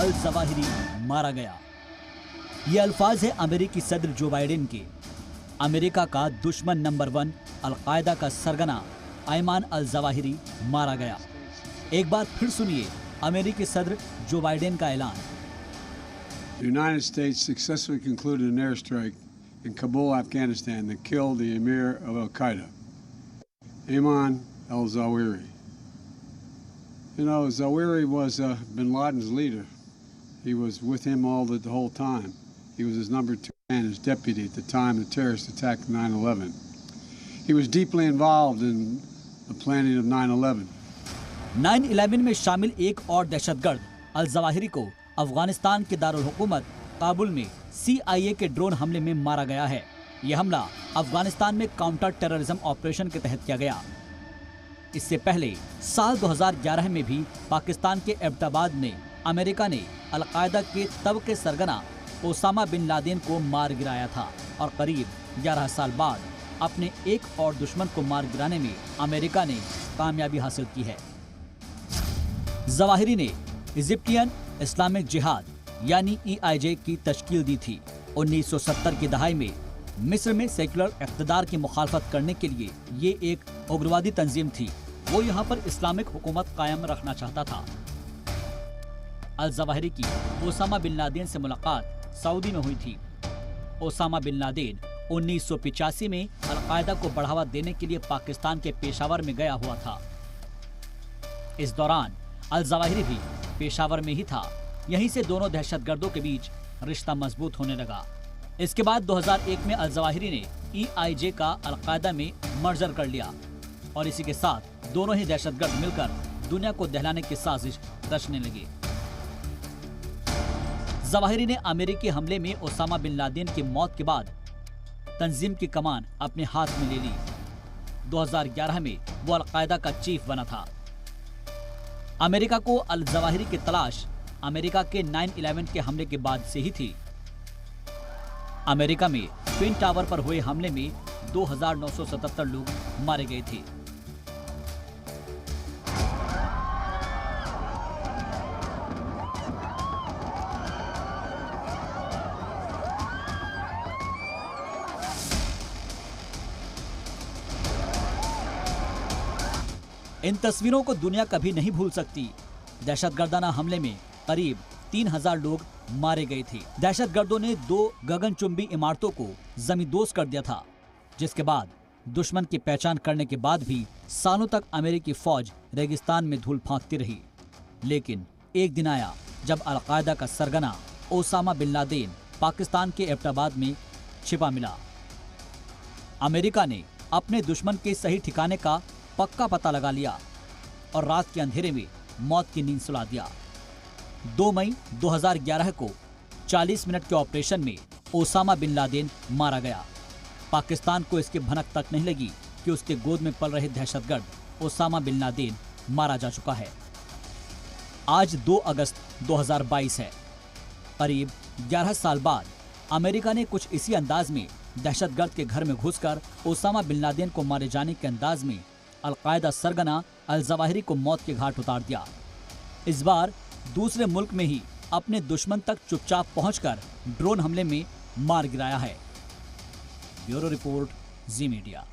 Al Zawahiri मारा गया। ये अल्फाज है अमेरिकी सदर जो बाइडेन के। अमेरिका का दुश्मन नंबर 1 अलकायदा का सरगना अयमान अल जवाहिरी मारा गया। एक बार फिर सुनिए अमेरिकी सदर जो बाइडेन का ऐलान। The United States successfully concluded an airstrike in Kabul, Afghanistan that killed the emir of Al-Qaeda, Ayman al-Zawahiri. You know, Zawahiri was bin Laden's leader. He was with him the whole time. He was his number 2 man, his deputy at the time the terrorist attack of 9/11. He was deeply involved in the planning of 9/11. 9/11 में शामिल एक और दहशतगर्द al Zawahiri को अफगानिस्तान के दारुल हुकूमत काबुल में CIA के drone हमले में मारा गया है। यह हमला अफगानिस्तान में काउंटर टेररिज्म ऑपरेशन के तहत किया गया। इससे पहले साल 2011 में भी पाकिस्तान के एबटाबाद में अमेरिका ने अलकायदा के तब के सरगना ओसामा बिन लादेन को मार गिराया था और करीब 11 साल बाद अपने एक और दुश्मन को मार गिराने में अमेरिका ने कामयाबी हासिल की है। जवाहिरी ने इजिप्टियन इस्लामिक जिहाद यानी EIJ की तश्कील दी थी। 1970 की दहाई में मिस्र में सेक्युलर इक़्तिदार की मुखालफत करने के लिए ये एक उग्रवादी तंजीम थी। वो यहाँ पर इस्लामिक हुकूमत कायम रखना चाहता था। अल जवाहिरी की ओसामा बिन लादेन से मुलाकात सऊदी में हुई थी। ओसामा बिन लादेन 1985 में अलकायदा को बढ़ावा देने के लिए पाकिस्तान के पेशावर में गया हुआ था। इस दौरान अल जवाहिरी भी पेशावर में ही था। यहीं से दोनों दहशतगर्दों के बीच रिश्ता मजबूत होने लगा। इसके बाद 2001 में अल जवाहिरी ने EIJ का अलकायदा में मर्जर कर लिया और इसी के साथ दोनों ही दहशतगर्द मिलकर दुनिया को दहलाने की साजिश रचने लगे। जवाहिरी ने अमेरिकी हमले में ओसामा बिन लादेन की मौत के बाद तंजीम की कमान अपने हाथ में ले ली। 2011 में वो अलकायदा का चीफ बना था। अमेरिका को अल जवाहिरी की तलाश अमेरिका के 9/11 के हमले के बाद से ही थी। अमेरिका में ट्विन टावर पर हुए हमले में 2977 लोग मारे गए थे। इन तस्वीरों को दुनिया कभी नहीं भूल सकती। दहशतगर्दाना हमले में करीब 3000 लोग मारे गए थे। दहशतगर्दों ने 2 गगनचुंबी इमारतों को जमींदोज कर दिया था, जिसके बाद दुश्मन की पहचान करने के बाद भी सालों तक अमेरिकी फौज रेगिस्तान में धूल फांकती रही। लेकिन एक दिन आया जब अलकायदा का सरगना ओसामा बिन लादेन पाकिस्तान के एबटाबाद में छिपा मिला। अमेरिका ने अपने दुश्मन के सही ठिकाने का पक्का पता लगा लिया और रात के अंधेरे में मौत की नींद सुला दिया। 2 मई 2011 को 40 मिनट के ऑपरेशन में ओसामा बिन लादेन मारा गया। पाकिस्तान को इसकी भनक तक नहीं लगी कि उसके गोद में पल रहे दहशतगर्द ओसामा बिन लादेन मारा जा चुका है। आज 2 अगस्त 2022 है। करीब 11 साल बाद अमेरिका ने कुछ इसी अंदाज में दहशतगर्द के घर में घुसकर ओसामा बिन लादेन को मारे जाने के अंदाज में अलकायदा सरगना अल जवाहिरी को मौत के घाट उतार दिया। इस बार दूसरे मुल्क में ही अपने दुश्मन तक चुपचाप पहुंचकर ड्रोन हमले में मार गिराया है। ब्यूरो रिपोर्ट, जी मीडिया।